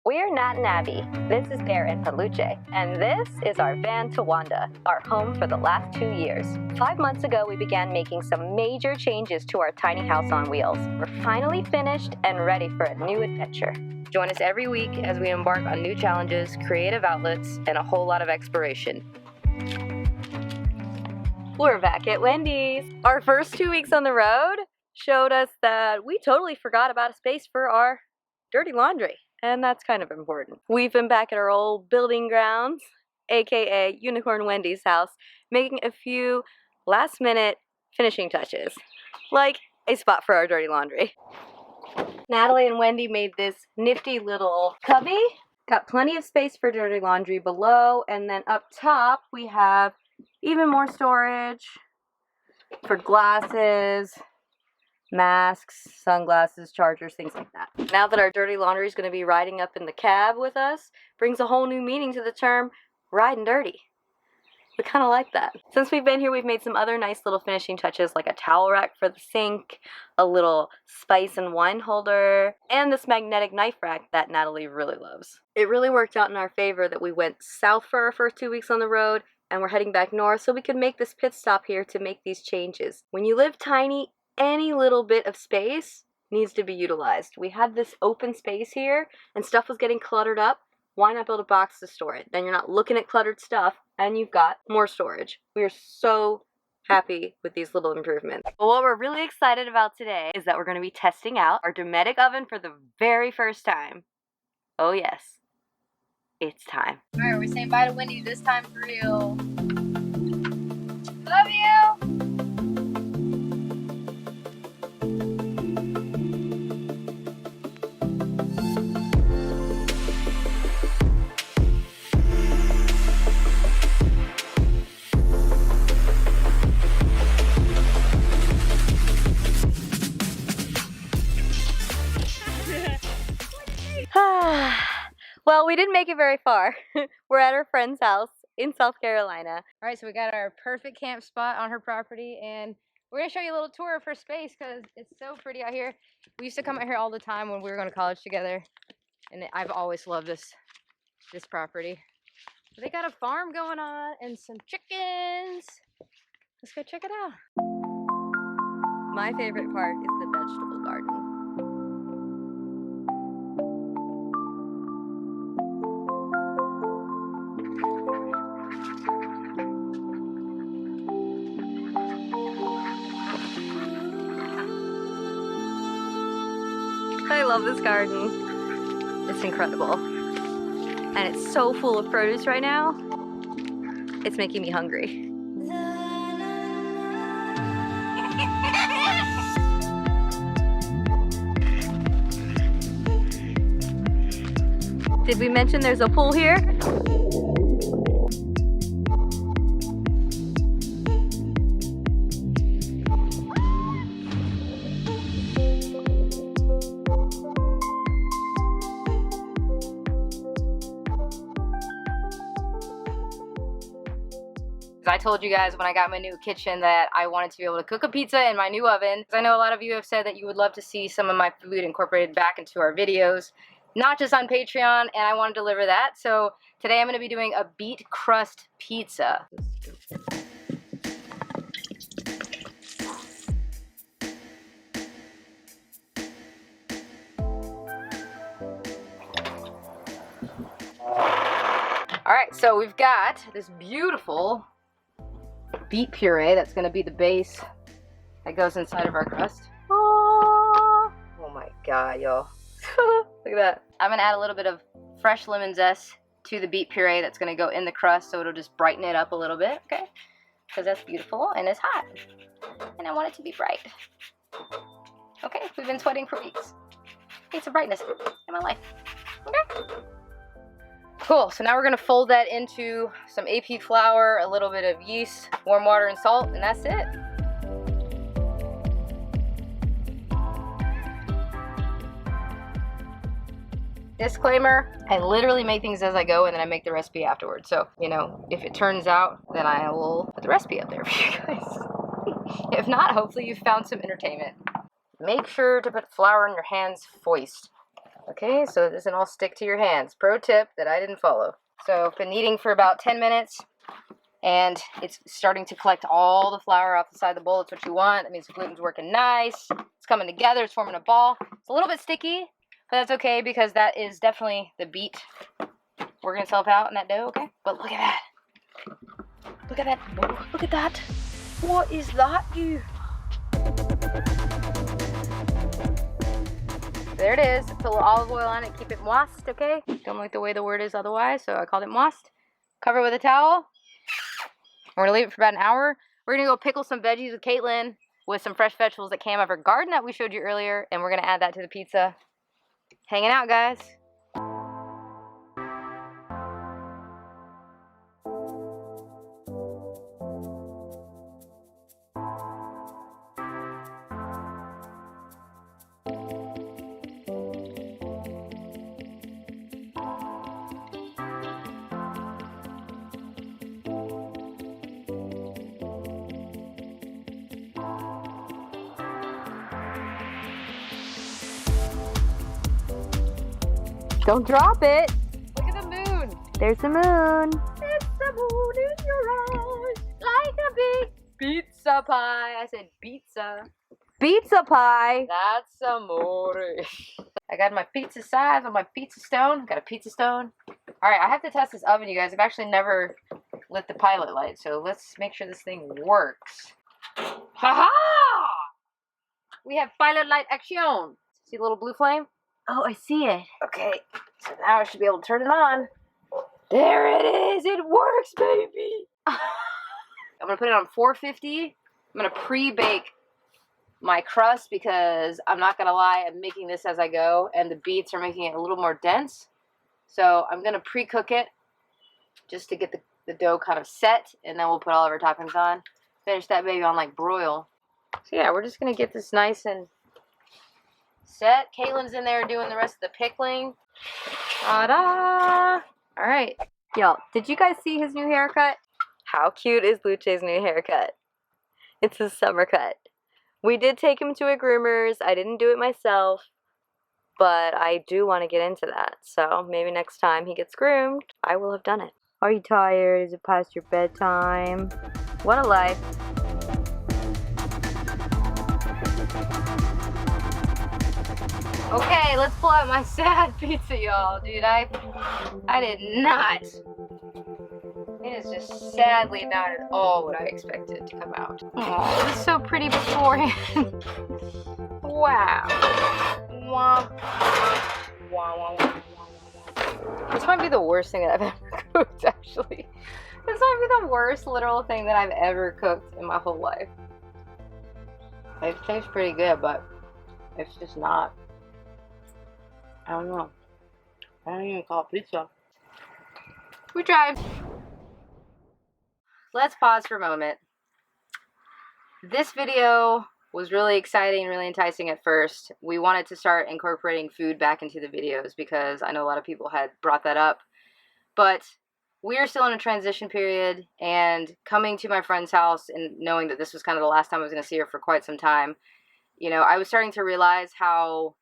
We're Nat and Abby. This is Bear and Peluche. And this is our van Tawanda, our home for the last 2 years. 5 months ago, we began making some major changes to our tiny house on wheels. We're finally finished and ready for a new adventure. Join us every week as we embark on new challenges, creative outlets, and a whole lot of exploration. We're back at Wendy's. Our first 2 weeks on the road showed us that we totally forgot about a space for our dirty laundry. And that's kind of important. We've been back at our old building grounds, aka Unicorn Wendy's house, making a few last minute finishing touches, like a spot for our dirty laundry. Natalie and Wendy made this nifty little cubby. Got plenty of space for dirty laundry below, and then up top we have even more storage for glasses, masks, sunglasses, chargers, things like that. Now that our dirty laundry is going to be riding up in the cab with us, brings a whole new meaning to the term riding dirty. We kind of like that. Since we've been here, we've made some other nice little finishing touches, like a towel rack for the sink, a little spice and wine holder, and this magnetic knife rack that Natalie really loves. It really worked out in our favor that we went south for our first 2 weeks on the road, and we're heading back north so we could make this pit stop here to make these changes. When you live tiny, any little bit of space needs to be utilized. We had this open space here and stuff was getting cluttered up. Why not build a box to store it? Then you're not looking at cluttered stuff and you've got more storage. We are so happy with these little improvements. But what we're really excited about today is that we're going to be testing out our Dometic oven for the very first time. Oh yes, it's time. All right, we're saying bye to Wendy this time for real. Love you! Well, we didn't make it very far. We're at our friend's house in South Carolina. All right, so we got our perfect camp spot on her property, and we're gonna show you a little tour of her space because it's so pretty out here. We used to come out here all the time when we were going to college together, and I've always loved this property. They got a farm going on and some chickens. Let's go check it out. My favorite part is the vegetable garden. I love this garden. It's incredible. And it's so full of produce right now. It's making me hungry. Did we mention there's a pool here? I told you guys when I got my new kitchen that I wanted to be able to cook a pizza in my new oven. I know a lot of you have said that you would love to see some of my food incorporated back into our videos, not just on Patreon, and I want to deliver that. So today I'm going to be doing a beet crust pizza. Alright, so we've got this beautiful beet puree that's going to be the base that goes inside of our crust. Oh my god, y'all. Look at that. I'm going to add a little bit of fresh lemon zest to the beet puree that's going to go in the crust, so it'll just brighten it up a little bit, okay? Because that's beautiful and it's hot. And I want it to be bright. Okay, we've been sweating for weeks. Need some brightness in my life. Okay? Cool, so now we're gonna fold that into some AP flour, a little bit of yeast, warm water and salt, and that's it. Disclaimer, I literally make things as I go and then I make the recipe afterwards. So, you know, if it turns out, then I will put the recipe up there for you guys. If not, hopefully you found some entertainment. Make sure to put flour in your hands first. Okay, so it doesn't all stick to your hands. Pro tip that I didn't follow. So I've been kneading for about 10 minutes, and it's starting to collect all the flour off the side of the bowl. That's what you want. That means the gluten's working nice. It's coming together. It's forming a ball. It's a little bit sticky, but that's okay because that is definitely the beat working itself out in that dough, okay? But look at that. Look at that. Oh, look at that. What is that, you? There it is. Put a little olive oil on it. Keep it moist, okay? Don't like the way the word is otherwise, so I called it moist. Cover it with a towel. We're gonna leave it for about an hour. We're gonna go pickle some veggies with Caitlin with some fresh vegetables that came out of her garden that we showed you earlier, and we're gonna add that to the pizza. Hanging out, guys. Don't drop it. Look at the moon. There's the moon. It's the moon in your eyes, like a big pizza pie. I said pizza. Pizza pie. That's amore. I got my pizza size on my pizza stone. Got a pizza stone. All right, I have to test this oven, you guys. I've actually never lit the pilot light, so let's make sure this thing works. Ha-ha! We have pilot light action. See the little blue flame? Oh, I see it. Okay, so now I should be able to turn it on. There it is. It works, baby. I'm going to put it on 450. I'm going to pre-bake my crust because I'm not going to lie, I'm making this as I go, and the beets are making it a little more dense. So I'm going to pre-cook it just to get the dough kind of set, and then we'll put all of our toppings on. Finish that baby on like broil. So yeah, we're just going to get this nice and set. Caitlin's in there doing the rest of the pickling. Ta-da! All right. Y'all, did you guys see his new haircut? How cute is Luce's new haircut? It's his summer cut. We did take him to a groomer's. I didn't do it myself, but I do want to get into that. So maybe next time he gets groomed, I will have done it. Are you tired? Is it past your bedtime? What a life. Okay, let's pull out my sad pizza, y'all. Dude, I did not. It is just sadly not at all what I expected to come out. Oh, it was so pretty beforehand. Wow. Womp. Womp, womp, womp, womp. This might be the worst thing that I've ever cooked, actually. This might be the worst literal thing that I've ever cooked in my whole life. It tastes pretty good, but it's just not. I don't know. I don't even call it pizza. We tried. Let's pause for a moment. This video was really exciting and really enticing at first. We wanted to start incorporating food back into the videos because I know a lot of people had brought that up. But we are still in a transition period, and coming to my friend's house and knowing that this was kind of the last time I was going to see her for quite some time, you know, I was starting to realize how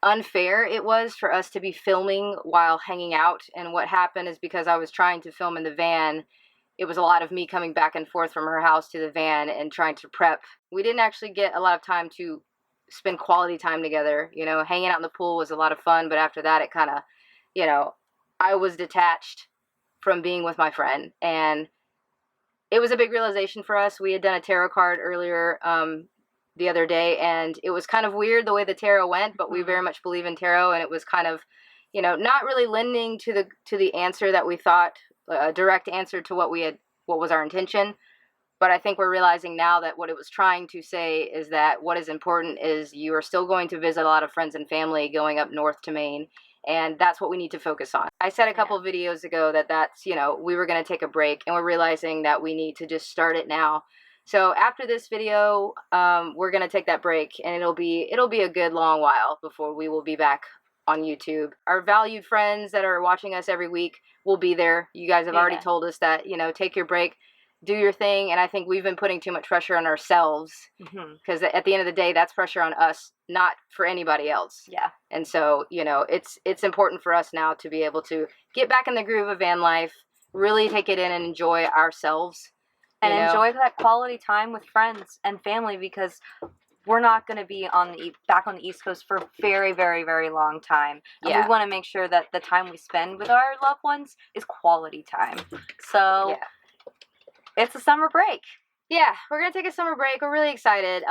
unfair it was for us to be filming while hanging out. And what happened is because I was trying to film in the van, it was a lot of me coming back and forth from her house to the van and trying to prep. We didn't actually get a lot of time to spend quality time together. You know, hanging out in the pool was a lot of fun, but after that it kind of, you know, I was detached from being with my friend. And it was a big realization for us. We had done a tarot card earlier the other day, and it was kind of weird the way the tarot went, but we very much believe in tarot, and it was kind of, you know, not really lending to the answer that we thought, a direct answer to what was our intention. But I think we're realizing now that what it was trying to say is that what is important is you are still going to visit a lot of friends and family going up north to Maine, and that's what we need to focus on. I said a couple of videos ago that that's, you know, we were going to take a break, and we're realizing that we need to just start it now. So after this video, we're going to take that break, and it'll be a good long while before we will be back on YouTube. Our valued friends that are watching us every week will be there. You guys have already told us that, you know, take your break. do your thing. And I think we've been putting too much pressure on ourselves, because at the end of the day, that's pressure on us, not for anybody else. Yeah. And so, you know, it's important for us now to be able to get back in the groove of van life, really take it in and enjoy ourselves. And enjoy that quality time with friends and family, because we're not going to be back on the East Coast for a very, very, very long time. And we want to make sure that the time we spend with our loved ones is quality time. So it's a summer break. Yeah, we're going to take a summer break. We're really excited.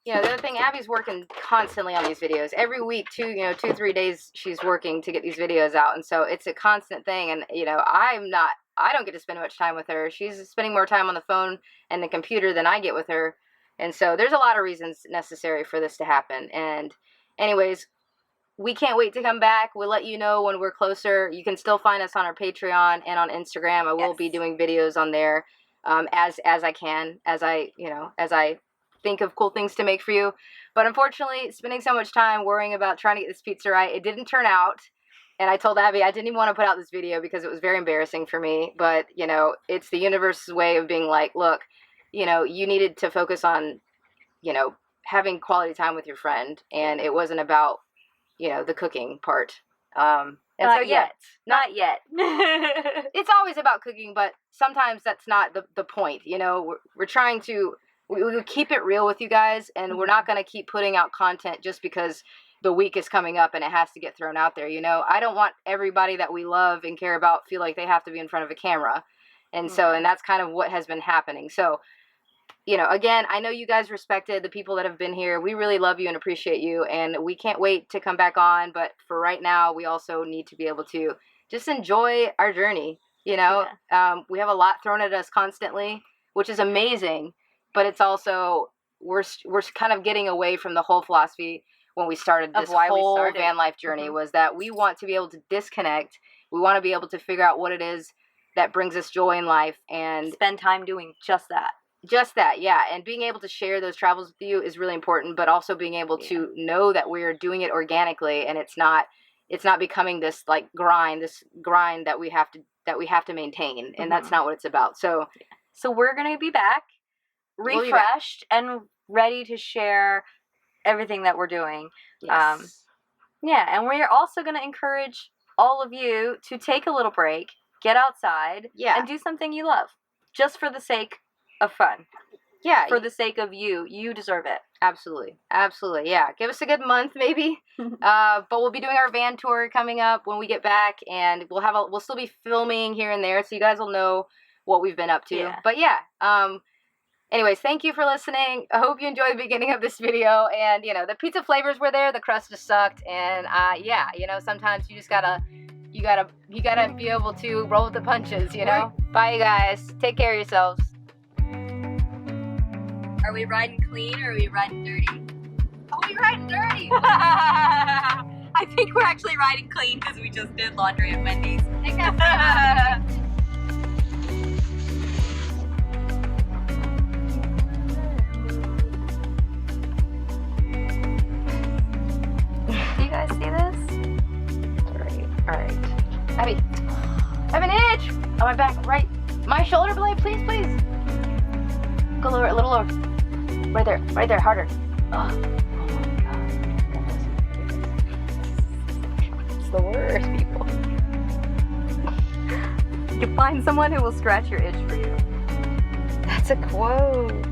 You know, the other thing, Abby's working constantly on these videos. Every week, 2-3 days, she's working to get these videos out. And so it's a constant thing. And, you know, I don't get to spend much time with her. She's spending more time on the phone and the computer than I get with her. And so there's a lot of reasons necessary for this to happen. And anyways, we can't wait to come back. We'll let you know when we're closer. You can still find us on our Patreon and on Instagram. I will be doing videos on there as I can, as I think of cool things to make for you. But unfortunately, spending so much time worrying about trying to get this pizza right, it didn't turn out. And I told Abby I didn't even want to put out this video because it was very embarrassing for me. But, you know, it's the universe's way of being like, look, you know, you needed to focus on, you know, having quality time with your friend. And it wasn't about, you know, the cooking part. Not yet. It's always about cooking, but sometimes that's not the point. You know, we're trying to, we keep it real with you guys, and we're not going to keep putting out content just because the week is coming up and it has to get thrown out there. You know, I don't want everybody that we love and care about feel like they have to be in front of a camera. And so, and that's kind of what has been happening. So, you know, again, I know you guys respected the people that have been here. We really love you and appreciate you, and we can't wait to come back on. But for right now, we also need to be able to just enjoy our journey. You know, we have a lot thrown at us constantly, which is amazing. But it's also, we're kind of getting away from the whole philosophy when we started this whole van life journey, was that we want to be able to disconnect. We want to be able to figure out what it is that brings us joy in life and spend time doing just that. Just that, yeah. And being able to share those travels with you is really important, but also being able to know that we're doing it organically, and it's not becoming this like grind that we have to maintain, and that's not what it's about. So we're going to be back refreshed and ready to share everything that we're doing. Yes. And we're also going to encourage all of you to take a little break, get outside, and do something you love, just for the sake of fun. Yeah. For the sake of you. You deserve it. Absolutely. Absolutely. Yeah. Give us a good month maybe. But we'll be doing our van tour coming up when we get back, and we'll still be filming here and there, so you guys will know what we've been up to. Yeah. But anyways, thank you for listening. I hope you enjoyed the beginning of this video. And, you know, the pizza flavors were there. The crust just sucked. And, you know, sometimes you just gotta be able to roll with the punches, you know? Bye, you guys. Take care of yourselves. Are we riding clean or are we riding dirty? Oh, we riding dirty. I think we're actually riding clean because we just did laundry at Wendy's. Take that. You guys see this? All right. Abby, I have an itch on my back, right? My shoulder blade, please. Go lower, a little lower. Right there, harder. Oh my God. It's the worst, people. You find someone who will scratch your itch for you. That's a quote.